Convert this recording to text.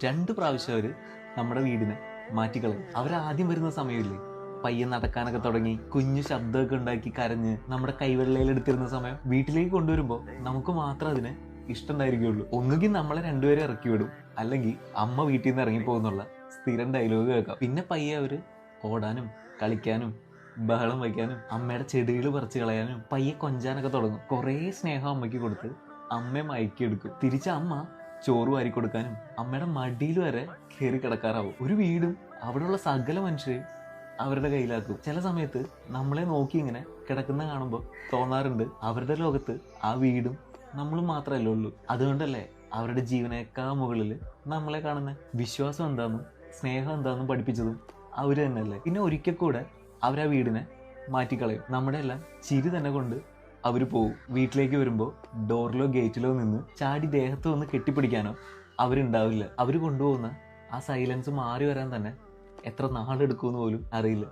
2 പ്രാവശ്യം അവർ നമ്മുടെ വീടിനെ മാറ്റിക്കളയും. അവരാദ്യം വരുന്ന സമയമില്ലേ, പയ്യെ നടക്കാനൊക്കെ തുടങ്ങി കുഞ്ഞു ശബ്ദമൊക്കെ ഉണ്ടാക്കി കരഞ്ഞ് നമ്മുടെ കൈവെള്ളയിൽ എടുത്തിരുന്ന സമയം വീട്ടിലേക്ക് കൊണ്ടുവരുമ്പോൾ നമുക്ക് മാത്രം അതിനെ ഇഷ്ടമുണ്ടായിരിക്കുള്ളൂ. ഒന്നുകിൽ നമ്മളെ രണ്ടുപേരെ ഇറക്കി വിടും, അല്ലെങ്കിൽ അമ്മ വീട്ടിൽ നിന്ന് ഇറങ്ങിപ്പോകുന്നുള്ള സ്ഥിരം ഡയലോഗ് കേൾക്കാം. പിന്നെ പയ്യെ അവര് ഓടാനും കളിക്കാനും ബഹളം വയ്ക്കാനും അമ്മയുടെ ചെടികൾ പറിച്ചു കളയാനും പയ്യെ കൊഞ്ചാനൊക്കെ തുടങ്ങും. കുറേ സ്നേഹം അമ്മയ്ക്ക് കൊടുത്ത് അമ്മയെ മയക്കിയെടുക്കും. തിരിച്ച് അമ്മ ചോറ് വാരി കൊടുക്കാനും അമ്മയുടെ മടിയിൽ വരെ കയറി കിടക്കാറാവും. ഒരു വീടും അവിടെയുള്ള സകല മനുഷ്യരെയും അവരുടെ കയ്യിലാക്കും. ചില സമയത്ത് നമ്മളെ നോക്കി ഇങ്ങനെ കിടക്കുന്ന കാണുമ്പോൾ തോന്നാറുണ്ട് അവരുടെ ലോകത്ത് ആ വീടും നമ്മളും മാത്രമല്ലേ ഉള്ളൂ. അതുകൊണ്ടല്ലേ അവരുടെ ജീവനേക്കാൾ മുകളിൽ നമ്മളെ കാണുന്ന വിശ്വാസം എന്താണെന്നും സ്നേഹം എന്താണെന്നും പഠിപ്പിച്ചതും അവര് തന്നെയല്ലേ. പിന്നെ ഒരിക്കൽ കൂടെ അവരാ വീടിനെ മാറ്റിക്കളയും. നമ്മുടെ എല്ലാം ചിരി തന്നെ കൊണ്ട് അവര് പോവും. വീട്ടിലേക്ക് വരുമ്പോൾ ഡോറിലോ ഗേറ്റിലോ നിന്ന് ചാടി ദേഹത്ത് വന്ന് കെട്ടിപ്പിടിക്കാനോ അവരുണ്ടാവില്ല. അവര് കൊണ്ടുപോകുന്ന ആ സൈലൻസ് മാറി വരാൻ തന്നെ എത്ര നാളെടുക്കുമെന്ന് പോലും അറിയില്ല.